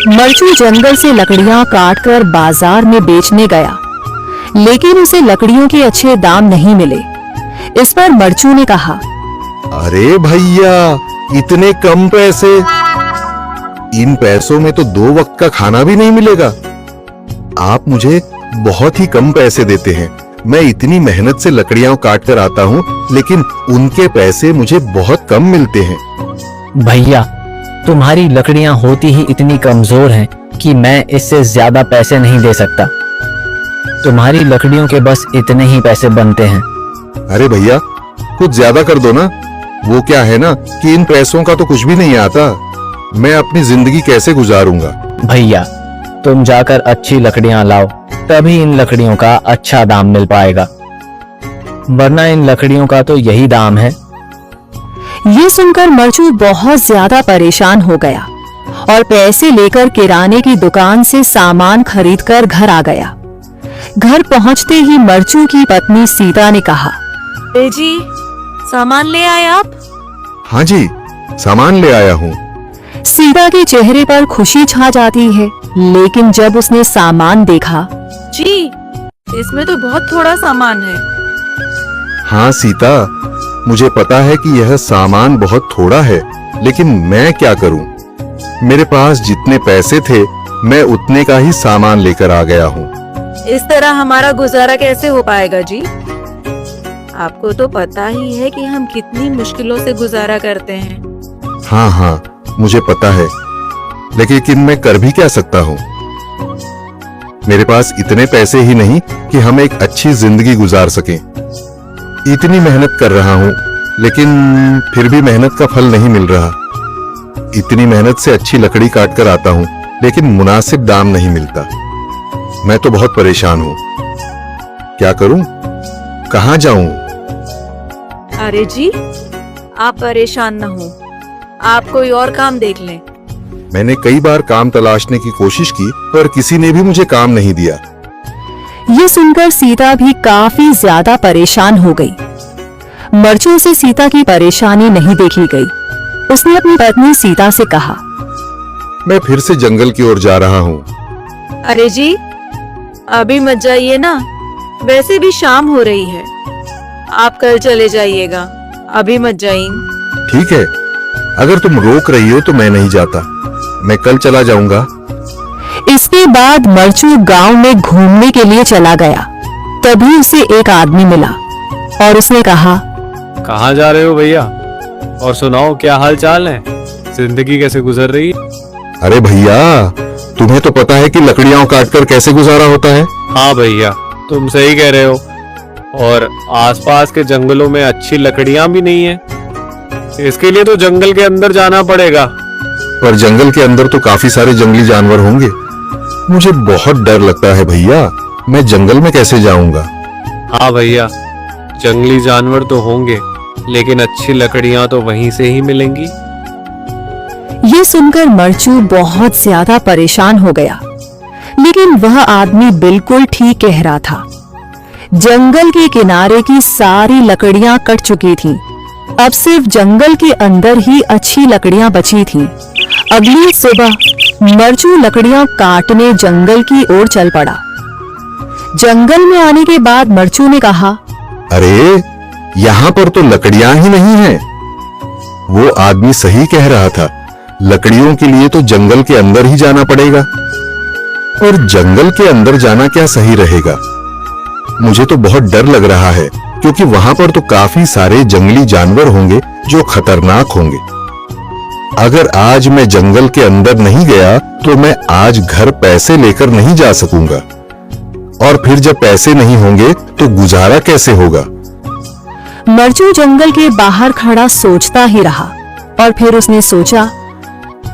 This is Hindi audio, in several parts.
मरचू जंगल से लकड़ियां काटकर बाजार में बेचने गया, लेकिन उसे लकड़ियों के अच्छे दाम नहीं मिले। इस पर मरचू ने कहा, अरे भैया, इतने कम पैसे, इन पैसों में तो 2 वक्त का खाना भी नहीं मिलेगा। आप मुझे बहुत ही कम पैसे देते हैं। मैं इतनी मेहनत से लकड़ियां काट कर आता हूँ, लेकिन उनके पैसे मुझे बहुत कम मिलते हैं। भैया, तुम्हारी लकड़ियां होती ही इतनी कमजोर हैं कि मैं इससे ज्यादा पैसे नहीं दे सकता। तुम्हारी लकड़ियों के बस इतने ही पैसे बनते हैं। अरे भैया, कुछ ज्यादा कर दो ना। वो क्या है ना कि इन पैसों का तो कुछ भी नहीं आता। मैं अपनी जिंदगी कैसे गुजारूंगा। भैया, तुम जाकर अच्छी लकड़ियां लाओ, तभी इन लकड़ियों का अच्छा दाम मिल पाएगा, वरना इन लकड़ियों का तो यही दाम है। ये सुनकर मरचू बहुत ज्यादा परेशान हो गया और पैसे लेकर किराने की दुकान से सामान खरीदकर घर आ गया। घर पहुंचते ही मरचू की पत्नी सीता ने कहा, जी, सामान ले आए आप? हाँ जी, सामान ले आया हूँ। सीता के चेहरे पर खुशी छा जाती है, लेकिन जब उसने सामान देखा, जी, इसमें तो बहुत थोड़ा सामान है। हाँ सीता, मुझे पता है कि यह सामान बहुत थोड़ा है, लेकिन मैं क्या करूं? मेरे पास जितने पैसे थे, मैं उतने का ही सामान लेकर आ गया हूँ। इस तरह हमारा गुजारा कैसे हो पाएगा जी? आपको तो पता ही है कि हम कितनी मुश्किलों से गुजारा करते हैं। हाँ हाँ, मुझे पता है, लेकिन मैं कर भी क्या सकता हूँ? मेरे पास इतने पैसे ही नहीं कि हम एक अच्छी जिंदगी गुजार सकें। इतनी मेहनत कर रहा हूँ, लेकिन फिर भी मेहनत का फल नहीं मिल रहा। इतनी मेहनत से अच्छी लकड़ी काट कर आता हूँ, लेकिन मुनासिब दाम नहीं मिलता। मैं तो बहुत परेशान हूँ। क्या करूँ? कहाँ जाऊँ? अरे जी, आप परेशान न हो, आप कोई और काम देख लें। मैंने कई बार काम तलाशने की कोशिश की, पर किसी ने भी मुझे काम नहीं दिया। ये सुनकर सीता भी काफी ज्यादा परेशान हो गई। मरचू से सीता की परेशानी नहीं देखी गई। उसने अपनी पत्नी सीता से कहा, मैं फिर से जंगल की ओर जा रहा हूँ। अरे जी, अभी मत जाइए ना, वैसे भी शाम हो रही है। आप कल चले जाइएगा, अभी मत जाइए। ठीक है, अगर तुम रोक रही हो तो मैं नहीं जाता। मैं कल चला जाऊंगा। इसके बाद मरचू गांव में घूमने के लिए चला गया। तभी उसे एक आदमी मिला और उसने कहा, कहाँ जा रहे हो भैया? और सुनाओ, क्या हाल चाल है? जिंदगी कैसे गुजर रही है? अरे भैया, तुम्हें तो पता है कि लकड़ियां काटकर कैसे गुजारा होता है। हाँ भैया, तुम सही कह रहे हो। और आसपास के जंगलों में अच्छी लकड़ियां भी नहीं है। इसके लिए तो जंगल के अंदर जाना पड़ेगा। पर जंगल के अंदर तो काफी सारे जंगली जानवर होंगे। मुझे बहुत डर लगता है भैया, मैं जंगल में कैसे जाऊंगा? हाँ भैया, जंगली जानवर तो होंगे, लेकिन अच्छी लकड़ियां तो वहीं से ही मिलेंगी। ये सुनकर मरचू बहुत ज्यादा परेशान हो गया, लेकिन वह आदमी बिल्कुल ठीक कह रहा था। जंगल के किनारे की सारी लकड़ियां कट चुकी थीं। अब सिर्फ जंगल के अंदर ही अच्छी लकड़ियां बची थीं। अगली सुबह मरचू लकड़ियां काटने जंगल की ओर चल पड़ा। जंगल में आने के बाद मरचू ने कहा, अरे, यहाँ पर तो लकड़ियां ही नहीं हैं। वो आदमी सही कह रहा था, लकड़ियों के लिए तो जंगल के अंदर ही जाना पड़ेगा। और जंगल के अंदर जाना क्या सही रहेगा? मुझे तो बहुत डर लग रहा है, क्योंकि वहां पर तो काफी सारे जंगली जानवर होंगे जो खतरनाक होंगे। अगर आज मैं जंगल के अंदर नहीं गया तो मैं आज घर पैसे लेकर नहीं जा सकूंगा, और फिर जब पैसे नहीं होंगे तो गुजारा कैसे होगा? मरचू जंगल के बाहर खड़ा सोचता ही रहा और फिर उसने सोचा,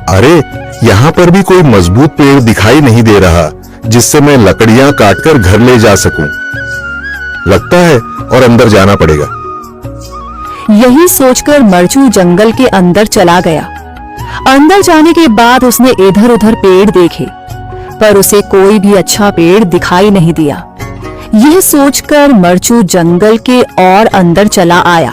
अरे, यहाँ पर भी कोई मजबूत पेड़ दिखाई नहीं दे रहा जिससे मैं लकड़ियां काटकर घर ले जा सकूं। लगता है और अंदर जाना पड़ेगा। यही सोचकर मरचू जंगल के अंदर चला गया। अंदर जाने के बाद उसने इधर उधर पेड़ देखे, पर उसे कोई भी अच्छा पेड़ दिखाई नहीं दिया। यह सोचकर मरचू जंगल के और अंदर चला आया।